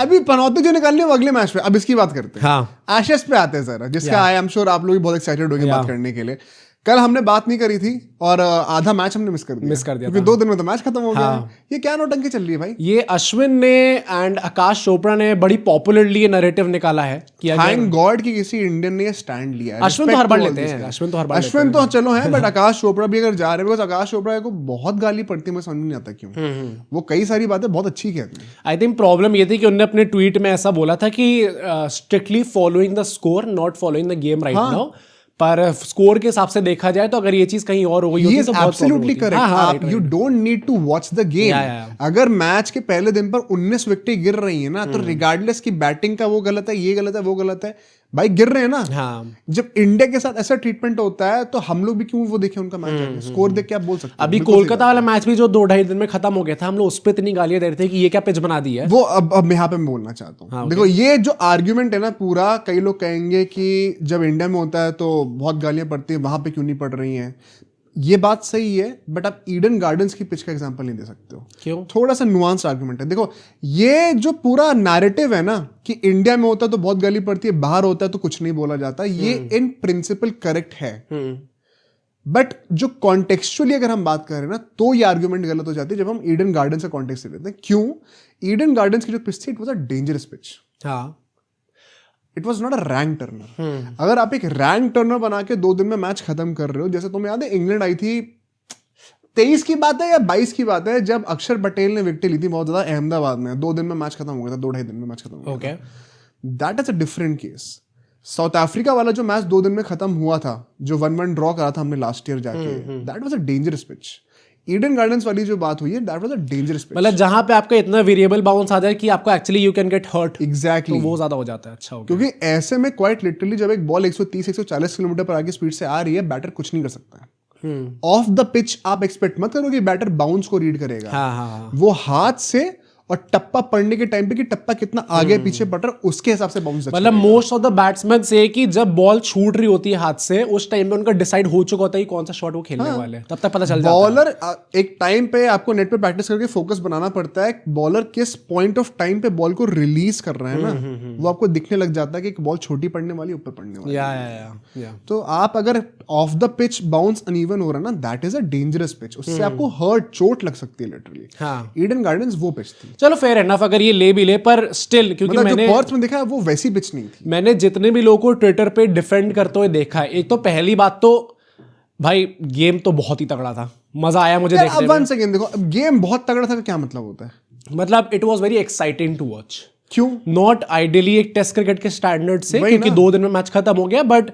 अभी पनौती जो निकालनी है वो अगले मैच पे, अब इसकी बात करते हैं। हाँ एशेस पे आते हैं सर, जिसका आई एम श्योर आप लोग भी बहुत एक्साइटेड होंगे बात करने के लिए। कल हमने बात नहीं करी थी और आधा मैच हमने मिस कर दिया क्योंकि 2 दिन में तो मैच खत्म हो गया है। ये क्या नौटंकी चल रही है भाई? ये अश्विन ने एंड आकाश चोपड़ा ने बड़ी पॉपुलरली नैरेटिव निकाला है कि थैंक गॉड कि किसी इंडियन ने स्टैंड लिया है। अश्विन तो हर बार लेते हैं, अश्विन तो चलो है, बट आकाश चोपड़ा भी अगर जा रहे हैं, बिकॉज आकाश चोपड़ा को बहुत गाली पड़ती है, मुझे समझ नहीं आता क्यों। वो कई सारी बातें बहुत अच्छी कहते हैं। आई थिंक प्रॉब्लम ये थी कि उन्होंने अपने ट्वीट में ऐसा बोला था कि strictly following the score not following the game right now, पर स्कोर के हिसाब से देखा जाए तो अगर ये चीज कहीं और हो गई होती तो बहुत एब्सोल्युटली करेक्ट। आप you don't need to watch the game. अगर मैच के पहले दिन पर 19 विकेटें गिर रही है ना, तो रिगार्डलेस की बैटिंग का वो गलत है, ये गलत है, वो गलत है, भाई गिर रहे हैं ना। हाँ। जब इंडिया के साथ ऐसा ट्रीटमेंट होता है तो हम लोग भी क्यों वो देखें उनका मैच? स्कोर देख के आप बोल सकते हैं। अभी कोलकाता वाला मैच भी जो 2-2.5 दिन में खत्म हो गया था, हम लोग उस पर इतनी गालियां दे रहे थे कि ये क्या पिच बना दी है वो। अब यहाँ पे मैं बोलना चाहता हूँ, देखो ये जो आर्ग्यूमेंट है ना पूरा, कई लोग कहेंगे कि जब इंडिया में होता है तो बहुत गालियां पड़ती है, वहां पे क्यों नहीं पड़ रही हैं। ये बात सही है, बट आप ईडन गार्डन्स की पिच का एग्जांपल नहीं दे सकते हो। क्यों? थोड़ा सा नुआंस आर्गुमेंट है। देखो ये जो पूरा नैरेटिव है ना कि इंडिया में होता है तो बहुत गाली पड़ती है, बाहर होता है तो कुछ नहीं बोला जाता, ये इन प्रिंसिपल करेक्ट है, बट जो कॉन्टेक्चुअली अगर हम बात कर रहे हैं ना तो ये आर्गुमेंट गलत हो जाती है जब हम ईडन गार्डन्स का कॉन्टेक्स्ट लेते हैं। क्यों? ईडन गार्डन्स की जो पिच थी, it was a dangerous pitch. हाँ, it was not a rank turner. अगर आप एक रैंक टर्नर बना के 2 दिन में मैच खत्म कर रहे हो, जैसे तुम्हें याद है इंग्लैंड आई थी 23 की बात है या 22 की बात है, जब अक्षर पटेल ने विकेट ली थी बहुत ज्यादा अहमदाबाद में, 2 दिन में मैच खत्म हो गया था, 2-2.5 दिन में मैच खत्म हो गया था। That is a different case. South Africa वाला जो मैच 2 दिन में खत्म हुआ था, जो 1-1 ड्रॉ करा था हमने लास्ट ईयर जाके, that was a dangerous pitch. Eden gardens वाली जो बात हुई है, that was a dangerous pitch. मतलब जहां पे आपका इतना वेरिएबल बाउंस आ जाए कि आपको actually you can get hurt, exactly, तो वो ज्यादा हो जाता है। अच्छा हो गया। क्योंकि ऐसे में क्वाइट लिटरली जब एक बॉल 130-140 किलोमीटर पर आगे स्पीड से आ रही है, बैटर कुछ नहीं कर सकता है। ऑफ द पिच आप एक्सपेक्ट मत करो कि बैटर बाउंस को रीड करेगा। हाँ। वो हाथ से और टप्पा पड़ने के टाइम पे कि टप्पा कितना आगे पीछे पड़ रहा है, उसके हिसाब से बाउंस। मतलब मोस्ट ऑफ द बैट्समैन से कि जब बॉल छूट रही होती है हाथ से, उस टाइम पे उनका डिसाइड हो चुका होता है कि कौन सा शॉट वो खेलने वाले हैं, तब तक पता चल जाता है। बॉलर एक टाइम पे आपको नेट पे प्रैक्टिस करके फोकस बनाना पड़ता है, बॉलर किस पॉइंट ऑफ टाइम पे बॉल को रिलीज कर रहा है ना, वो आपको दिखने लग जाता है कि बॉल छोटी पड़ने वाली, ऊपर पड़ने वाली। या तो आप अगर of the pitch bounce uneven हो रहा है ना, that is a dangerous pitch, उससे आपको हर्ट, चोट लग सकती है लिटरली। हाँ। ईडन गार्डन्स वो पिच थी। चलो फेयर एनफ, अगर ये ले भी ले, पर स्टिल क्योंकि मतलब मैंने जो पर्थ में देखा है वो वैसी पिच नहीं थी। मैंने जितने भी लोगों को ट्विटर पे डिफेंड करते हुए देखा है, एक तो पहली बात तो भाई गेम तो बहुत ही तगड़ा था, मजा आया मुझे देखने में। 1 सेकंड देखो, अब गेम बहुत तगड़ा था का क्या मतलब होता है? मतलब it was very exciting to watch. क्यों? नॉट आइडियली एक टेस्ट क्रिकेट के स्टैंडर्ड से, क्योंकि 2 दिन में मैच खत्म हो गया, बट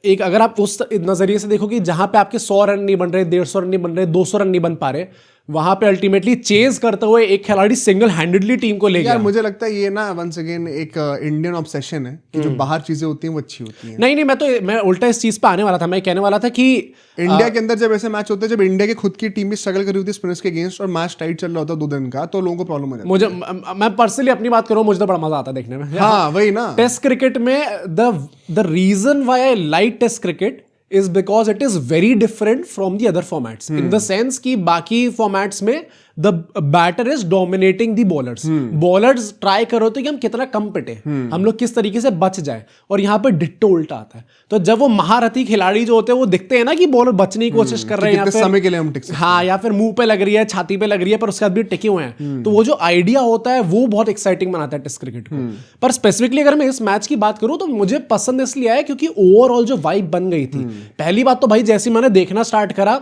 एक अगर आप उस नजरिए से देखो कि जहां पे आपके 100 रन नहीं बन रहे, 150 रन नहीं बन रहे, 200 रन नहीं बन पा रहे, वहां पे अल्टीमेटली चेज करते हुए एक खिलाड़ी सिंगल हैंडेडली टीम को ले गया। यार मुझे लगता है ये ना वंस अगेन एक इंडियन ऑब्सेशन है कि जो बाहर चीजें होती हैं वो अच्छी होती हैं। नहीं, मैं उल्टा इस चीज पे आने वाला था। मैं कहने वाला था कि इंडिया के अंदर जब ऐसे मैच होते हैं, जब इंडिया की खुद की टीम भी स्ट्रगल कर रही होती है स्पिनर्स के अगेंस्ट, और मैच टाइट चल रहा होता है 2 दिन का, तो लोगों को प्रॉब्लम हो जाती है। मैं पर्सनली अपनी बात करूं, मुझे तो बड़ा मजा आता है देखने में। हाँ वही ना, टेस्ट क्रिकेट में the reason why I like test cricket is because it is very different from the other formats in the sense कि बाकी formats में the batter is dominating the bowlers. Bowlers try करो तो कि हम कितना कम पिटे, हम लोग किस तरीके से बच जाए, और यहाँ पर डिट्टो उल्टा आता है। तो जब वो महारथी खिलाड़ी जो होते हैं वो दिखते हैं ना कि बॉलर बचने की कोशिश कर रहे हैं, कितने समय के लिए हम टिक सकते हैं, हाँ, या फिर मुंह पे लग रही है, छाती पे लग रही है, पर उसके बाद भी टिके हुए हैं, तो वो जो आइडिया होता है वो बहुत एक्साइटिंग बनाता है टेस्ट क्रिकेट को। पर स्पेसिफिकली अगर मैं इस मैच की बात करूं तो मुझे पसंद इसलिए आया क्योंकि ओवरऑल जो वाइब बन गई थी। पहली बात तो भाई जैसे मैंने देखना स्टार्ट करा,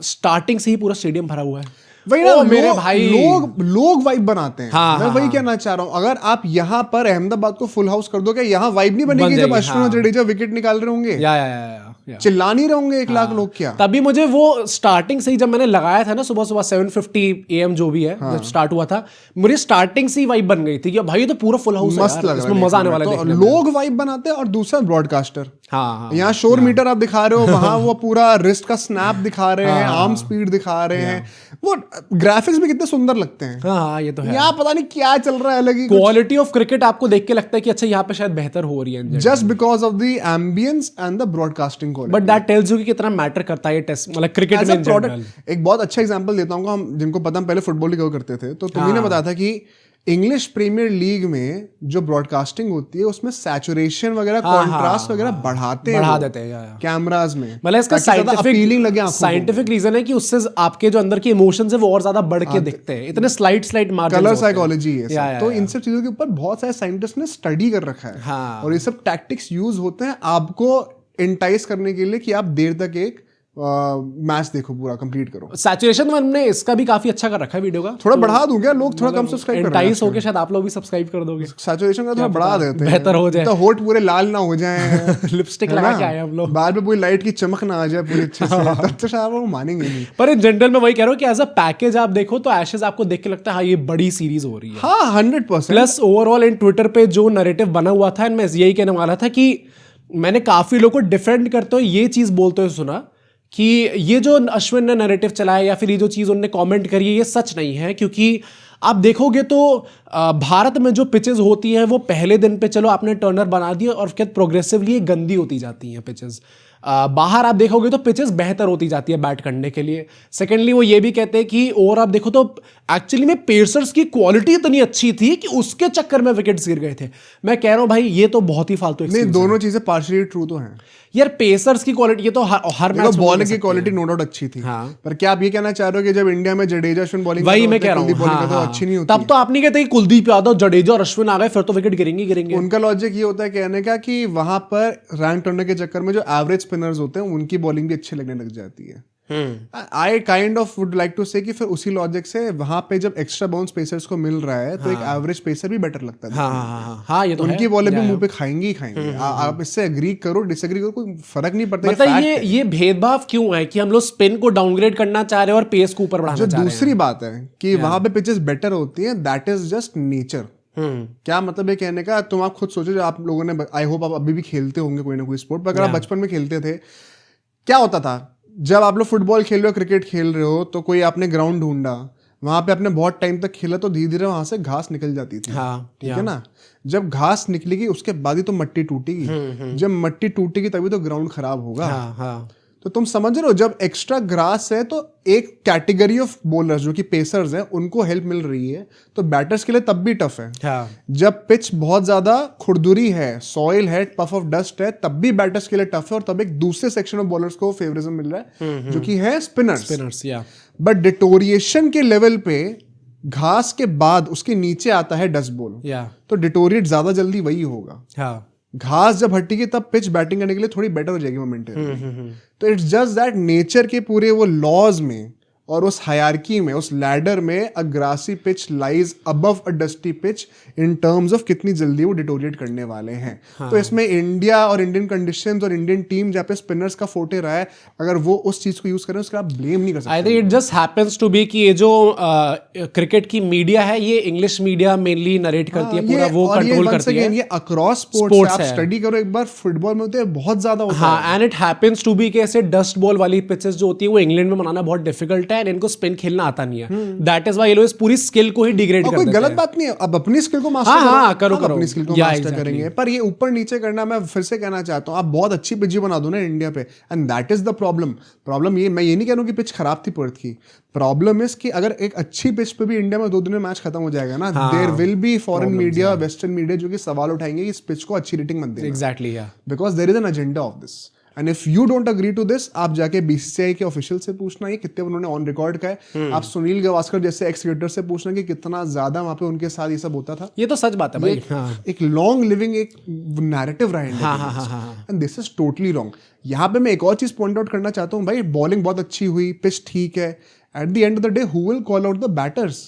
स्टार्टिंग से ही पूरा स्टेडियम भरा हुआ है। वही ना, मेरे भाई लोग वाइब बनाते हैं। हाँ, मैं वही कहना चाह रहा हूँ, अगर आप यहाँ पर अहमदाबाद को फुल हाउस कर दोगे, यहाँ वाइब नहीं बनेगी जब अश्विन और जडेजा विकेट निकाल रहे होंगे, चिल्ला नहीं रहे होंगे 1 लाख लोग क्या। तभी मुझे वो स्टार्टिंग से ही जब मैंने लगाया था ना, सुबह 7:50 AM जो भी है, जब स्टार्ट हुआ था, मुझे स्टार्टिंग से ही वाइब बन गई थी कि भाई ये तो पूरा फुल हाउस है, मस्त लग रहा है, मजा आने वाला है। लोग वाइब बनाते हैं, और दूसरा ब्रॉडकास्टर, हाँ, यहाँ शोर मीटर आप दिखा रहे हो, वहां वो पूरा रिस्ट का स्नैप दिखा रहे हैं, आर्म स्पीड दिखा रहे हैं, वो ग्राफिक्स भी कितने सुंदर लगते हैं। हाँ, ये तो है। यहाँ पता नहीं क्या चल रहा है, अलग ही क्वालिटी ऑफ क्रिकेट आपको देख के लगता है कि अच्छा यहाँ पे शायद बेहतर हो रही है, just because of the ambience and the broadcasting quality. But that tells you कि कितना मैटर करता है ये टेस्ट, मतलब क्रिकेट में इन जनरल। एक बहुत अच्छा एग्जांपल देता हूँ, हम जिनको पता हम पहले फुटबॉल ही कवर करते थे, तो तुम्ही ने बताया था कि इंग्लिश प्रीमियर लीग में जो ब्रॉडकास्टिंग होती है उसमें सैचुरेशन वगैरह कॉन्ट्रास्ट वगैरह बढ़ा देते हैं कैमराज में, मतलब इसका अपीलिंग लगे आंखों को। साइंटिफिक रीजन है कि उससे आपके जो अंदर के इमोशंस है वो और ज्यादा बढ़ के दिखते हैं, इतने स्लाइड मार्जिन, कलर साइकोलॉजी है। तो इन सब चीजों के ऊपर बहुत सारे साइंटिस्ट ने स्टडी कर रखा है। हाँ। और ये सब टैक्टिक्स यूज होते हैं आपको इंटाइस करने के लिए कि आप देर तक एक मैच देखो, पूरा कंप्लीट करो। सैचुरेशन हमने इसका भी काफी अच्छा कर रखा है वीडियो का, थोड़ा बढ़ा दूं क्या? लोग थोड़ा कम सब्सक्राइब कर रहे हैं। इंटाइस होके शायद आप लोग भी सब्सक्राइब कर दोगे। सैचुरेशन का थोड़ा बढ़ा देते हैं, बेहतर हो जाए, तो होठ पूरे लाल ना हो जाए, लिपस्टिक लगा के आए हम लोग, बाद में पूरी लाइट की चमक ना आ जाए पूरी अच्छे से, तब तो शायद वो मानेंगे नहीं। पर इन जनरल में वही कह रहा हूँ कि एज अ पैकेज आप देखो तो एशेज आपको देख के लगता है हाँ ये बड़ी सीरीज हो रही है। हाँ 100%। प्लस ओवरऑल इन ट्विटर पे जो नैरेटिव बना हुआ था, मैं यही कहने वाला था कि मैंने काफी लोगों को डिफेंड करते हुए ये चीज बोलते हुए सुना कि ये जो अश्विन ने नैरेटिव चलाया या फिर ये जो चीज़ उन्होंने कमेंट करी है ये सच नहीं है, क्योंकि आप देखोगे तो भारत में जो पिचेस होती हैं वो पहले दिन पे चलो आपने टर्नर बना दिया और फिर प्रोग्रेसिवली गंदी होती जाती हैं पिचेस। बाहर आप देखोगे तो पिचेस बेहतर होती जाती है बैट करने के लिए। सेकेंडली वो ये भी कहते हैं कि और आप देखो तो एक्चुअली में पेसर्स की क्वालिटी इतनी अच्छी थी कि उसके चक्कर में विकेट्स गिर गए थे। मैं कह रहा हूँ भाई ये तो बहुत ही फालतू नहीं, दोनों चीजें पार्शियली ट्रू तो हैं यार। पेसर्स की क्वालिटी ये तो हर मैच में बॉलिंग की क्वालिटी नो डाउट अच्छी थी। हाँ। पर क्या आप ये कहना चाह रहे हो कि जब इंडिया में जडेजा अश्विन बॉलिंग, वही मैं कह रहा हूँ, तो अच्छी नहीं होती? तब तो आप नहीं कहते कि कुलदीप यादव जडेजा और अश्विन आ गए फिर तो विकेट गिरेंगे। उनका लॉजिक ये होता है कहने का कि वहां पर रैंक टर्नर के चक्कर में जो एवरेज स्पिनर्स होते हैं उनकी बॉलिंग भी अच्छी लगने लग जाती है। I kind of would like to say कि फिर उसी लॉजिक से वहां पे जब एक्स्ट्रा बाउंस पेसर्स को मिल रहा है तो एक एवरेज पेसर भी बेटर लगता है। हाँ, ये तो उनकी बॉलें भी मुंह पे खाएंगे ही खाएंगे। आप इससे एग्री करो डिसएग्री करो, कोई फर्क नहीं पड़ता। मतलब ये भेदभाव क्यों है कि हम लोग स्पिन को डाउनग्रेड करना चाह रहे हैं और पेस को ऊपर बढ़ाना चाह रहे हैं? दूसरी बात है कि वहां पे पिचेस बेटर होती है, दैट इज जस्ट नेचर। क्या मतलब है कहने का, तुम आप खुद सोचो, जो आप लोगों ने, आई होप आप अभी भी खेलते होंगे कोई ना कोई स्पोर्ट, पर अगर आप बचपन में खेलते थे क्या होता था? जब आप लोग फुटबॉल खेल रहे हो, क्रिकेट खेल रहे हो, तो कोई आपने ग्राउंड ढूंढा, वहां पे आपने बहुत टाइम तक खेला तो धीरे धीरे वहां से घास निकल जाती थी। ठीक है ना? जब घास निकलेगी उसके बाद ही तो मट्टी टूटेगी। जब मट्टी टूटेगी तभी तो ग्राउंड खराब होगा। तो तुम समझ रहे हो, जब एक्स्ट्रा ग्रास है तो एक कैटेगरी ऑफ बॉलर्स जो कि पेसर्स हैं उनको हेल्प मिल रही है, तो बैटर्स के लिए तब भी टफ है। जब पिच बहुत ज्यादा खुरदुरी है, सॉइल है, पफ ऑफ डस्ट है, तब भी बैटर्स के लिए टफ है। और तब एक दूसरे सेक्शन ऑफ बॉलर्स को फेवरिज्म मिल रहा है जो कि है स्पिनर्स। बट डिटोरिएशन के लेवल पे घास के बाद उसके नीचे आता है डस्ट बॉल, तो डिटोरिएट ज्यादा जल्दी वही होगा। घास जब हटेगी तब पिच बैटिंग करने के लिए थोड़ी बेटर हो जाएगी मोमेंटरी। तो इट्स जस्ट दैट नेचर के पूरे वो लॉज में और उस हायरार्की में, उस लैडर में, a grassy pitch lies above a dusty pitch in terms of कितनी जल्दी वो डिटोरिएट करने वाले हैं। तो इसमें इंडिया और इंडियन कंडीशंस और इंडियन टीम जहाँ पे स्पिनर्स का फोटे रहा है, अगर वो उस चीज को यूज करें उसका आप ब्लेम नहीं कर सकते। I think it just happens to be कि ये जो क्रिकेट की मीडिया है ये इंग्लिश मीडिया मेनली नरेट करती है, पूरा वो कंट्रोल करती है। ये अक्रॉस स्पोर्ट्स आप स्टडी करो एक बार, फुटबॉल में होते हैं बहुत ज्यादा होता है। And it happens to be कि ऐसे डस्ट बॉल वाली पिचेस जो होती है वो इंग्लैंड में बनाना बहुत डिफिकल्ट है, एंड इनको स्पिन खेलना आता नहीं है। दैट इज व्हाई ये लोग इस पूरी स्किल को ही डिग्रेड कर देते हैं। कोई गलत बात नहीं है, अब अपनी स्किल को मास्टर करो, अपनी स्किल को मास्टर करेंगे। पर ये ऊपर नीचे करना, मैं फिर से कहना चाहता हूँ, आप बहुत अच्छी पिच बना दो ना इंडिया पे, and that is the problem. ये मैं ये नहीं कह रहा हूँ कि पिच खराब थी पर्थ की, प्रॉब्लम इज कि अगर एक अच्छी पिच पे भी इंडिया में 2 दिन में मैच खत्म हो जाएगा ना, there will be foreign media, western media जो कि सवाल उठाएंगे कि इस पिच को अच्छी रेटिंग मत देना। Exactly, because there is an agenda of this, and if you don't agree to this, आप जाके बीसीसीआई के ऑफिशियल से पूछना, ये कितने उन्होंने ऑन रिकॉर्ड का है। आप सुनील गावस्कर जैसे एक्स क्रिकेटर से पूछना कि कितना ज्यादा वहां पे उनके साथ ये सब होता था। ये तो सच बात है भाई। एक लॉन्ग लिविंग एक नैरेटिव रहा है, and this is totally wrong. यहाँ पे मैं एक और चीज पॉइंट आउट करना चाहता हूँ भाई, बॉलिंग बहुत अच्छी हुई, पिच ठीक है, at the end of the day who will call out the batters?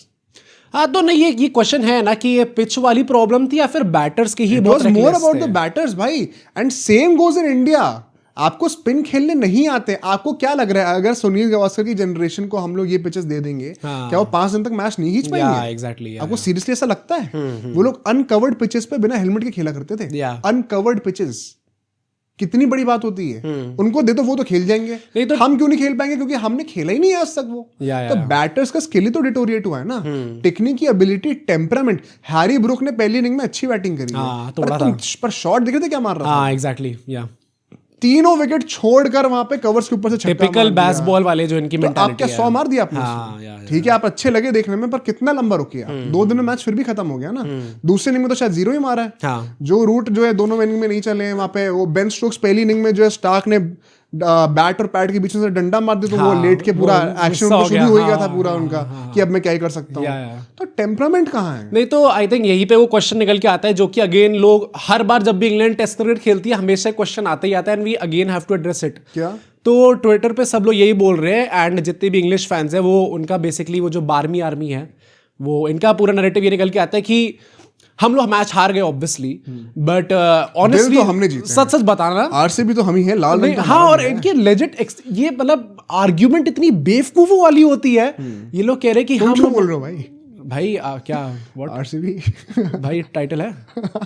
तो नहीं, ये क्वेश्चन है ना कि ये पिच वाली प्रॉब्लम थी या फिर बैटर्स की ही बहुत मोर अबाउट द बैटर्स भाई, and same goes in India. आपको स्पिन खेलने नहीं आते, आपको क्या लग रहा है अगर सुनील गावस्कर की जनरेशन को हम लोग ये पिचेस दे देंगे, क्या वो 5 दिन तक मैच नहीं खींच पाएंगे? एग्जैक्टली। आपको सीरियसली ऐसा लगता है? वो लोग अनकवर्ड पिचेस पे बिना हेलमेट के खेला करते थे। अनकवर्ड पिचेस कितनी बड़ी बात होती है। उनको दे दो, वो तो खेल जाएंगे, तो हम क्यों नहीं खेल पाएंगे? क्योंकि हमने खेला ही नहीं आज तक वो। तो बैटर्स का स्किल ही तो डिटोरिएट हुआ है ना, टेक्निक की एबिलिटी, टेम्परामेंट। हैरी ब्रूक ने पहली इनिंग में अच्छी बैटिंग करी है, पर शॉट देख रहे थे क्या मार रहा था? एग्जैक्टली, या तीनों विकेट छोड़कर वहां पे कवर्स के ऊपर से छक्का टिपिकल मार दिया। बेसबॉल वाले जो इनकी तो आप मेंटालिटी क्या है। 100 मार दिया आपने हाँ, उसमें? या। ठीक है, आप अच्छे लगे देखने में, पर कितना लंबा रुके आप? 2 दिन में मैच फिर भी खत्म हो गया ना। दूसरे इनिंग में तो शायद 0 ही मारा है। हाँ। जो रूट जो है दोनों इनिंग में नहीं चले हैं, वहां पे वो बेन स्टोक्स पहली इनिंग में जो है स्टार्क ने बैट और पैड के बीच में से डंडा मार दिया, तो वो लेट के पूरा एक्शन गुस्सा हो शुरू गया। हो गया था हाँ, पूरा हाँ, उनका हाँ, कि अब मैं क्या ही कर सकता या। हूँ। तो टेम्परामेंट कहाँ है? नहीं तो आई थिंक यहीं पे वो क्वेश्चन निकल के आता है, जो कि अगेन लोग हर बार जब भी इंग्लैंड टेस्ट क्रिकेट खेलती है हमेशा क्वेश्चन आता ही आता है, and we again have to address it. क्या? तो ट्विटर पे सब लोग यही बोल रहे हैं, एंड जितने भी इंग्लिश फैंस हैं वो उनका बेसिकली वो जो 12वीं आर्मी है वो इनका पूरा नैरेटिव ये निकल के आता है कि हम लोग मैच हार गए ऑब्वियसली, बट ऑनेस्टली तो हमने जीते सच सच बताना, आरसीबी तो हम ही है, लाल रंग तो हाँ। हमारा और भी है। इनकी लेजिट ये मतलब आर्ग्यूमेंट इतनी बेवकूफों वाली होती है। ये लोग कह रहे हैं कि तुम हम क्यों लोग बोल रहे हो भाई? भाई क्या व्हाट आरसीबी भाई टाइटल है।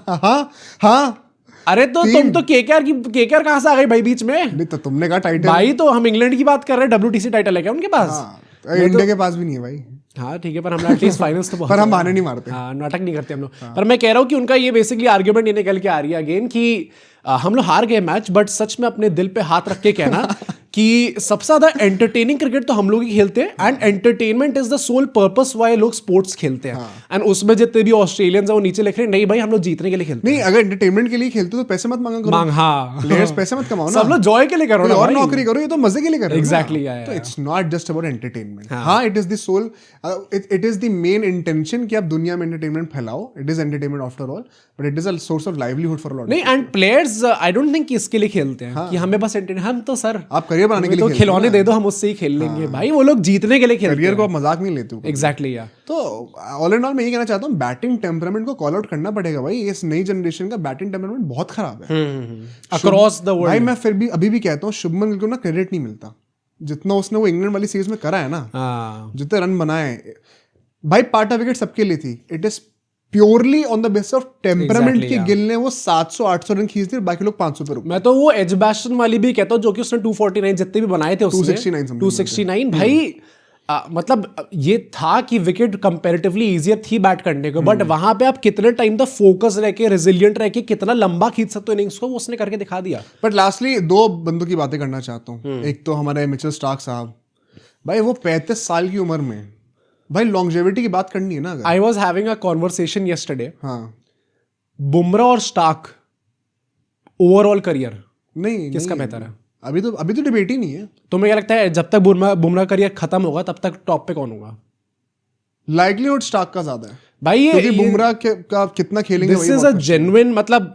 हाँ हाँ। अरे तो तुम तो केकेआर कहां से आ गई भाई बीच में? नहीं तो तुमने कहा टाइटल। भाई तो हम इंग्लैंड की बात कर रहे हैं, WTC टाइटल है क्या उनके पास? हाँ, इंडिया के पास भी नहीं है भाई। हाँ ठीक है, पर हम एटलीस्ट फाइनल्स तो पर हम बहाने नहीं मारते। हाँ, नाटक नहीं करते हम लोग। पर मैं कह रहा हूँ कि उनका ये बेसिकली आर्ग्यूमेंट ये निकल के आ रही है अगेन कि हम लोग हार गए मैच, बट सच में अपने दिल पे हाथ रख के कहना कि सबसे ज्यादा एंटरटेनिंग क्रिकेट तो हम लोग ही खेलते हैं, and entertainment is the sole purpose why लोग स्पोर्ट्स खेलते हैं। एंड उसमें जितने भी ऑस्ट्रेलियंस हैं वो नीचे लिख रहे हैं नहीं भाई हम लोग जीतने के लिए खेलते नहीं, अगर एंटरटेनमेंट के लिए खेलते तो पैसे मत मांगा करो। मांग, हाँ। प्लेयर्स पैसे मत कमाओ ना, सब लोग जॉय के लिए करो ना और भाई। नौकरी करो, ये तो मजे के लिए कर रहे हो ना। Exactly, yeah, तो yeah, it's not just about entertainment. हाँ, it is the soul, it is the main intention कि आप दुनिया में एंटरटेनमेंट फैलाओ। It is entertainment after all, but it is a source of livelihood for lot. नहीं, and players I don't think इसके लिए खेलते हैं कि हमें बस हम तो सर आप करियर बनाने के लिए तो खेलते हो खिलौने ना। दे दो हम उससे ही खेल लेंगे। भाई वो लोग जीतने के लिए खेलते करियर हैं। को आप मजाक नहीं लेते हो। एग्जैक्टली या। तो ऑल एंड ऑल मैं ये कहना चाहता हूँ, बैटिंग टेम्परामेंट को कॉल आउट करना पड़ेगा भाई। इस नई जनरेशन का बैटिंग टेम्परामेंट बहुत खराब है अक्रॉस द वर्ल्ड। भाई। मैं फिर भी अभी भी कहता हूँ शुभमन गिल को ना क्रेडिट नहीं मिलता जितना उसने वो इंग्लैंड वाली सीरीज में करा है ना। हाँ। जितने रन बनाए भाई, पार्टा विकेट सबके लिए थी। It is purely on the basis of temperament Exactly, की yeah. गिल ने वो 700-800 रन खींच दिए, बाकी लोग 500 पे रुके। मैं तो वो एजबैस्टन वाली भी कहता हूँ जो कि उसने 249 जितने भी बनाए थे उसने 269 something 269 भाई मतलब ये था कि विकेट कंपैरेटिवली इजियर थी बैट करने को, बट वहां पे आप कितने टाइम तक फोकस रह के रेजिलियंट रह के कितना लंबा खींच सकते हो इनिंग्स को, वो उसने करके दिखा दिया। बट लास्टली 2 बंदों की बातें करना चाहता हूँ। एक तो हमारे मिचेल स्टार्क साहब, भाई वो 35 साल की उम्र में भाई लॉन्जेविटी की बात करनी है ना अगर। I was having a conversation yesterday, हाँ बुमराह और स्टार्क ओवरऑल करियर नहीं, किसका नहीं, बेहतर है? अभी तो डिबेट ही नहीं है। तुम्हें क्या लगता है जब तक बुमराह करियर खत्म होगा तब तक टॉप पे कौन होगा? लाइकलीहुड स्टार्क का ज्यादा है भाई क्योंकि बुमराह का कितना खेलेंगे दिस इज अ जेन्युइन, मतलब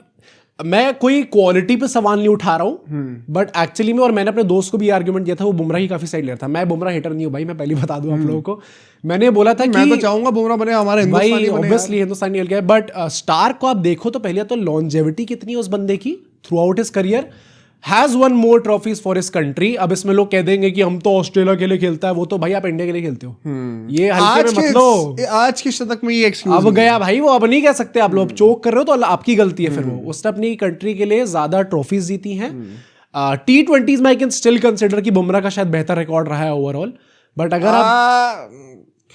मैं कोई क्वालिटी पे सवाल नहीं उठा रहा हूँ, बट एक्चुअली में, और मैंने अपने दोस्त को भी आर्गुमेंट दिया था, वो बुमराह ही काफी साइड ले रहा था। मैं बुमराह हिटर नहीं हूँ भाई, मैं पहले बता दूं आप लोगों को। मैंने बोला था कि मैं तो चाहूंगा बुमराह बने, हमारे भाई हिंदुस्तानी बने ऑब्वियसली हिंदुस्तानी गया, बट स्टार्क को आप देखो तो पहले तो लॉन्जेविटी कितनी है उस बंदे की through out his career, has one more trophies for his country. अब इसमें लोग कह देंगे कि हम तो ऑस्ट्रेलिया के लिए खेलता है, वो तो भाई आप इंडिया के लिए खेलते हो, ये हल्के में मत लो। आज की शतक में ये एक्सक्यूज अब गया भाई वो, अब नहीं कह सकते आप लोग चोक कर रहे हो तो आपकी गलती है। फिर वो उसने अपनी कंट्री के लिए ज्यादा ट्रॉफीज जीती हैं। T20s में आई कैन स्टिल कंसिडर कि बुमराह का शायद बेहतर रिकॉर्ड रहा है ओवरऑल, बट अगर आप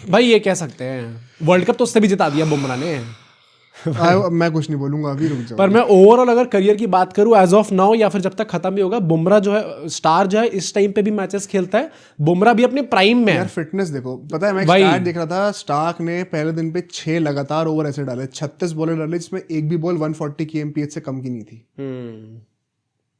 भाई ये कह सकते हैं वर्ल्ड कप तो उससे भी जिता दिया बुमराह ने। मैं कुछ नहीं बोलूंगा अभी, रुक जाओ। पर मैं ओवरऑल अगर करियर की बात करूं एज ऑफ नाउ या फिर जब तक खत्म भी होगा, बुमराह जो है स्टार जो है इस टाइम पे भी मैचेस खेलता है। बुमराह भी अपने प्राइम में यार है। फिटनेस देखो, पता है मैं भाई। स्टार्ट देख रहा था, स्टार्क ने पहले दिन पे 6 लगातार ओवर ऐसे डाले, 36 बॉलें डाले, जिसमें एक भी बॉल 140 की एमपीएच से कम की नहीं थी।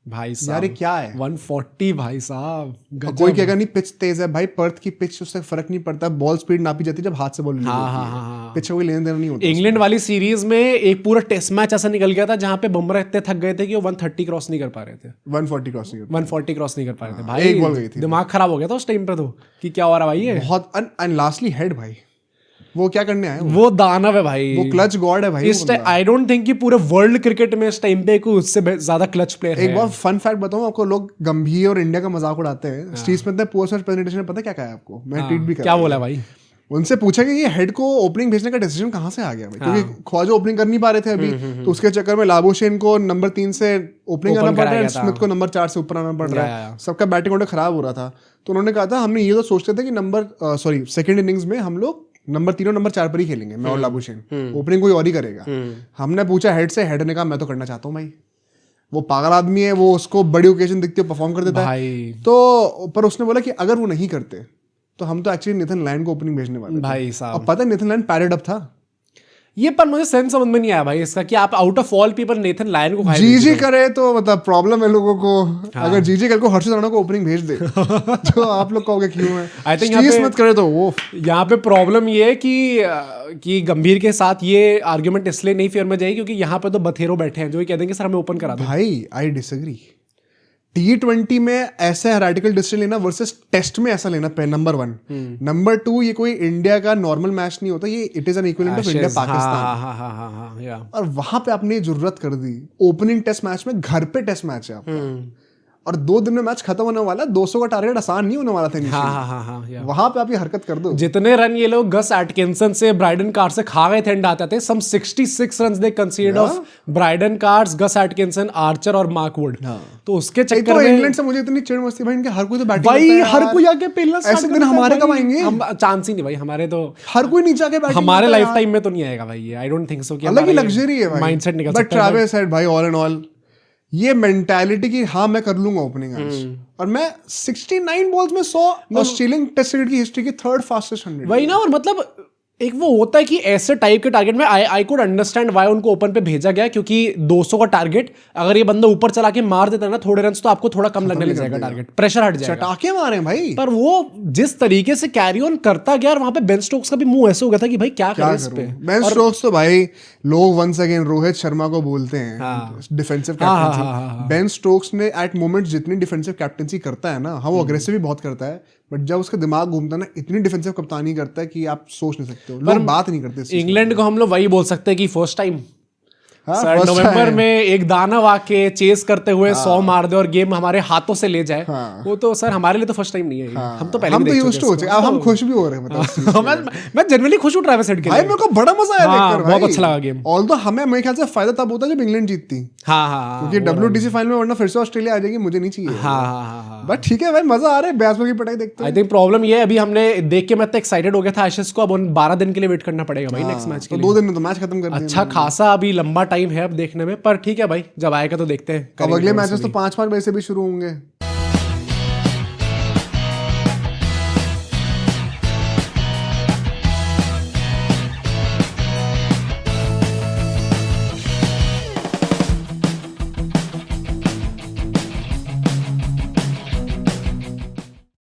भाई साहब यार ये क्या है? 140 भाई साहब गजब। कोई कहेगा नहीं पिच तेज है भाई, पर्थ की पिच उससे फर्क नहीं पड़ता, बॉल स्पीड नापी जाती है जब हाथ से बॉल हाँ। पिच का कोई लेन देना नहीं होता। इंग्लैंड वाली सीरीज में एक पूरा टेस्ट मैच ऐसा निकल गया था जहां पे बुमराह इतने थक गए थे कि वो 130 क्रॉस नहीं कर पा रहे थे, 140 क्रॉस नहीं 140 क्रॉस नहीं कर पा रहे थे भाई। एक बॉल गई थी। दिमाग खराब हो गया था उस टाइम पे तो कि क्या हो रहा है भाई ये। बहुत एंड लास्टली हेड भाई, वो क्या करने आए? वो दानव है भाई, वो क्लच गॉड है भाई। इस टाइम आई डोंट थिंक कि पूरे वर्ल्ड क्रिकेट में इस टाइम पे कोई उससे ज्यादा क्लच प्लेयर है। एक बहुत फन फैक्ट बताऊं आपको, लोग गंभीर और इंडिया का मजाक उड़ाते हैं। स्टीव स्मिथ ने पोस्ट मैच प्रेजेंटेशन में पता क्या कहा है आपको? मैं ट्वीट भी कर क्या बोला भाई? उनसे पूछा कि ये हेड को ओपनिंग भेजने का डिसीजन कहाँ से आ गया भाई? क्योंकि ख्वाजा ओपनिंग कर नहीं पा रहे थे अभी, तो उसके चक्कर में लाबोशेन को नंबर 3 से ओपनिंग आना पड़ रहा है, स्मिथ को नंबर 4 से ऊपर आना पड़ रहा है, सबका बैटिंग ऑर्डर खराब हो रहा था। तो उन्होंने कहा था हमने ये तो सोचते थे कि सेकंड इनिंग्स में हम लोग नंबर 3 और नंबर 4 पर ही खेलेंगे, मैं और लाबुशेन, ओपनिंग कोई और ही करेगा। हमने पूछा हेड से, हेड ने कहा मैं तो करना चाहता हूँ भाई। वो पागल आदमी है, वो उसको बड़ी ओकेजन दिखती है परफॉर्म कर देता है। भाई तो पर उसने बोला कि अगर वो नहीं करते तो हम तो एक्चुअली नेथन लैंड को ओपनिंग भेजने वाले थे। भाई साहब, अब पता है नेथन लैंड पैरेड अप था। ये पर मुझे सेंस समझ में नहीं आया भाई इसका कि आप out of all people Nathan Lyon को जीजी करे तो मतलब प्रॉब्लम है लोगों को। अगर जीजी कल को हर्षित राणा को ओपनिंग भेज दे तो आप लोग कहोगे क्यों है। I think स्टीव स्मिथ करे तो वो यहाँ पे प्रॉब्लम ये है कि गंभीर के साथ ये आर्ग्यूमेंट इसलिए नहीं फेयर में जाएगी क्योंकि यहाँ पे तो बथेरो बैठे हैं जो ये कहते हैं कि सर हमें ओपन करा दो। भाई आई डिसएग्री। T20 में ऐसे रैडिकल डिसीजन लेना वर्सेस टेस्ट में ऐसा लेना पे नंबर 1। नंबर 2, ये कोई इंडिया का नॉर्मल मैच नहीं होता, ये it is an equivalent of India Pakistan. और वहां पे आपने जरूरत कर दी ओपनिंग टेस्ट मैच में, घर पे टेस्ट मैच है आपका और 2 दिन में मैच खत्म होने वाला है। 200 का टारगेट आसान नहीं होने वाला था। वहां पे आप ये हरकत कर दो। जितने रन ये लोग गस एटकिंसन से ब्राइडन कार्ड से खा गए थे एंड आते थे, सम 66 रन दे considered of Brydon Carse, Gus Atkinson, Archer और मार्क वुड। तो उसके चक्कर में इंग्लैंड से मुझे इतनी चिढ़ मस्ती भाई, इनके हर कोई तो बैटिंग भाई हर कोई आके पहला ऐसे दिन हमारे कब आएंगे? हम चांस ही नहीं भाई, हमारे तो हर कोई नीचे आके बैटिंग हमारे लाइफ टाइम में तो नहीं आएगा भाई ये। आई डोंट थिंक सो कि अलग ही लग्जरी है भाई, माइंडसेट निकल बट सकता है। ट्रैविस सेड भाई ऑल एंड ऑल ये मेंटालिटी की हाँ मैं कर लूंगा ओपनिंग आज, और मैं 69 बॉल्स में 100 ऑस्ट्रेलियन टेस्ट क्रिकेट की हिस्ट्री की 3rd फास्टेस्ट 100। वही ना, और मतलब एक वो होता है कि ऐसे टाइप के टारगेट में आई कुड अंडरस्टैंड वाई उनको ओपन पे भेजा गया, क्योंकि 200 का टारगेट अगर ये बंदा ऊपर चला के मार देता है ना थोड़े रन, तो आपको थोड़ा कम लगने लग जाएगा, टारगेट प्रेशर हट जाएगा। चटाके मारे भाई। पर वो जिस तरीके से कैरी ऑन करता गया, वहां पे बेन स्टोक्स का भी मुंह ऐसे हो गया था कि भाई क्या करें इस पे। बेन स्टोक्स तो भाई लोग वंस अगेन रोहित शर्मा को बोलते हैं डिफेंसिव कैप्टनसी। बेन स्टोक्स ने एट मोमेंट जितनी डिफेंसिव कैप्टनसी करता है ना, हाँ वो अग्रेसिव भी बहुत करता है, बट जब उसका दिमाग घूमता है ना इतनी डिफेंसिव कप्तानी करता है कि आप सोच नहीं सकते हो। लोग बात नहीं करते। इंग्लैंड को हम लोग वही बोल सकते हैं कि फर्स्ट टाइम हाँ, सर नवंबर में एक दानव आके चेस करते हुए 100 मार दे और गेम हमारे हाथों से ले जाए, वो तो सर हमारे लिए तो फर्स्ट टाइम नहीं है। हम तो पहले हम तो यूज्ड हो चुके हैं, अब हम खुश भी हो रहे हैं। मैं जनरली खुश हूं ट्रैविस हेड के लिए। भाई मेरे को बड़ा मजा आया देखकर, बहुत अच्छा लगा गेम। ऑल्दो हमें मेरे ख्याल से फायदा तब होता है जब इंग्लैंड जीतती। क्योंकि WTC फाइनल में वरना फिर से ऑस्ट्रेलिया आ जाएगी, मुझे नहीं चाहिए। बट ठीक है भाई, मजा आ रहा है बैट्समैन की पिटाई देखते हैं। आई थिंक प्रॉब्लम ये है, अभी हमने देख के मैं तो एक्साइटेड हो गया था एशेस को, अब 12 दिन के लिए वेट करना पड़ेगा भाई नेक्स्ट मैच के लिए। 2 दिन में तो मैच खत्म कर दिया। अच्छा खासा अभी लंबा टाइम है अब देखने में, पर ठीक है भाई जब आएगा तो देखते हैं। अब अगले मैचेस तो 5-5 बजे से भी शुरू होंगे।